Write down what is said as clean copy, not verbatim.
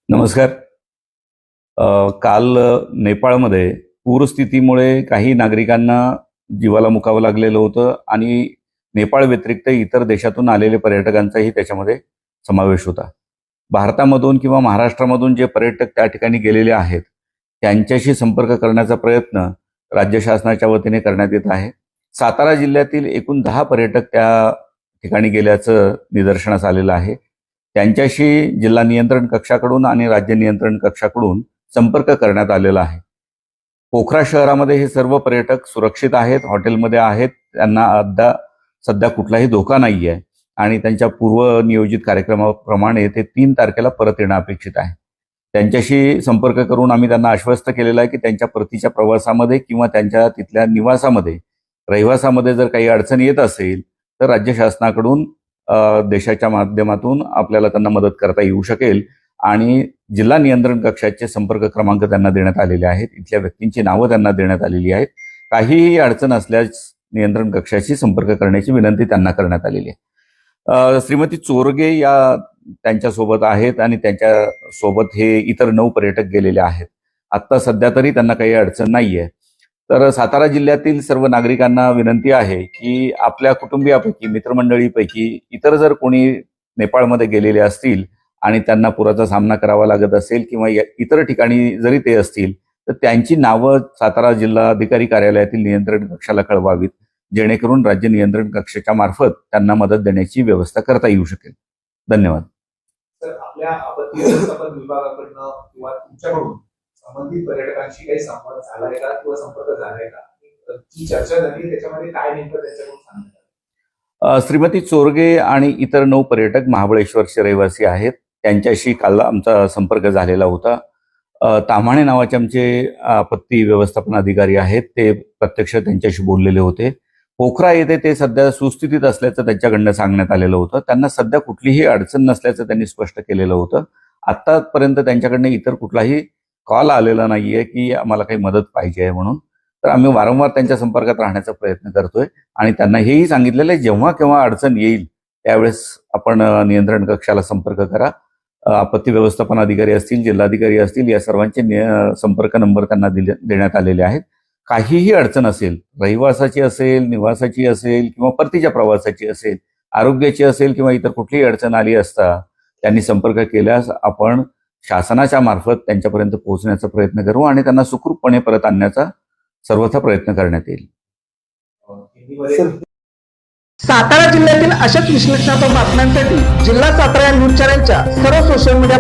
नमस्कार. काल नेपाळमध्ये पूरस्थितीमुळे काही नागरिकांना जीवाला मुकावं लागलेलं होतं आणि नेपाळ व्यतिरिक्त इतर देशातून आलेले पर्यटकांचाही त्याच्यामध्ये समावेश होता. भारतामधून किंवा महाराष्ट्रामधून जे पर्यटक त्या ठिकाणी गेलेले आहेत त्यांच्याशी संपर्क करण्याचा प्रयत्न राज्य शासनाच्या वतीने करण्यात येत आहे. सातारा जिल्ह्यातील एकूण 10 पर्यटक त्या ठिकाणी गेल्याचं निदर्शनास आलेलं आहे. त्यांच्याशी जिल्हा नियंत्रण कक्षाकडून आणि राज्य नियंत्रण कक्षाकडून संपर्क करण्यात आलेला आहे. पोखरा शहरामध्ये हे सर्व पर्यटक सुरक्षित आहेत, हॉटेलमध्ये आहेत, त्यांना सध्या कुठलाही धोका नाही आहे आणि त्यांच्या पूर्व नियोजित कार्यक्रमाप्रमाणे ते 3 तारखेला परत येणं अपेक्षित आहे. त्यांच्याशी संपर्क करून आम्ही त्यांना आश्वस्त केलेलं आहे की त्यांच्या परतीच्या प्रवासामध्ये किंवा त्यांच्या तिथल्या निवासामध्ये रहिवासामध्ये जर काही अडचण येत असेल तर राज्य शासनाकडून देशाच्या माध्यमातून आपल्याला त्यांना मदत करता येऊ शकेल आणि जिल्हा नियंत्रण कक्षाचे संपर्क क्रमांक त्यांना देण्यात आलेले आहेत. इथल्या व्यक्तींची नावं त्यांना देण्यात आलेली आहेत. काहीही अडचण असल्यास नियंत्रण कक्षाशी संपर्क करण्याची विनंती त्यांना करण्यात आलेली आहे. श्रीमती चोरगे या त्यांच्यासोबत आहेत आणि त्यांच्यासोबत हे इतर 9 पर्यटक गेलेले आहेत. आत्ता सध्या तरी त्यांना काही अडचण नाही आहे. तर सातारा जिल्ह्यातील सर्व नागरिकांना विनंती आहे की आपल्या कुटुंबियापैकी, मित्रमंडळीपैकी इतर जर कोणी नेपाळमध्ये गेलेले असतील आणि त्यांना पुराचा सामना करावा लागत असेल किंवा इतर ठिकाणी जरी ते असतील तर त्यांची नावं सातारा जिल्हाधिकारी कार्यालयातील नियंत्रण कक्षाला कळवावीत, जेणेकरून राज्य नियंत्रण कक्षाच्या मार्फत त्यांना मदत देण्याची व्यवस्था करता येऊ शकेल. धन्यवाद. सर, आपल्या आपत्ती व्यवस्थापन विभागाकडनं किंवा तुमच्याकडून संबंधित पर्यटकांशी काही संवाद झालाय का किंवा संपर्क झालाय का? जी चर्चा झाली त्याच्यामध्ये काय नेमकं त्यांच्याकडून सांगण्यात? श्रीमती चोरगे आणि इतर 9 पर्यटक महाबळेश्वरचे रहिवासी आहेत. त्यांच्याशी काल आमचा संपर्क झालेला होता. ताम्हाणे नावाचे आमचे आपत्ती व्यवस्थापन अधिकारी आहेत, ते प्रत्यक्ष त्यांच्याशी बोललेले होते. पोखरा येथे ते सध्या सुस्थितीत असल्याचं त्यांच्याकडनं सांगण्यात आलेलं होतं. त्यांना सध्या कुठलीही अडचण नसल्याचं त्यांनी स्पष्ट केलेलं होतं. आत्तापर्यंत त्यांच्याकडनं इतर कुठलाही कॉल आलेला नाहीये की आम्हाला काही मदत पाहिजे आहे म्हणून. तर आम्ही वारंवार त्यांच्या संपर्कात राहण्याचा प्रयत्न करतोय आणि त्यांना हेही सांगितलेलं आहे जेव्हा केव्हा अडचण येईल त्यावेळेस आपण नियंत्रण कक्षाला संपर्क करा. आपत्ती व्यवस्थापन अधिकारी असतील, जिल्हाधिकारी असतील, या सर्वांचे संपर्क नंबर त्यांना देण्यात आलेले आहेत. काहीही अडचण असेल, रहिवासाची असेल, निवासाची असेल किंवा परतीच्या प्रवासाची असेल, आरोग्याची असेल किंवा इतर कुठलीही अडचण आली असता त्यांनी संपर्क केल्यास आपण शासनाच्या मार्फत त्यांच्यापर्यंत पोहोचण्याचा प्रयत्न करू आणि त्यांना सुखरूपपणे परत आणण्याचा सर्वथा प्रयत्न करण्यात येईल. सातारा जिल्ह्यातील अशाच विश्लेषणात्मक बातम्यांसाठी जिल्हा सातारा न्यूज चॅनलच्या सर्व सोशल मीडिया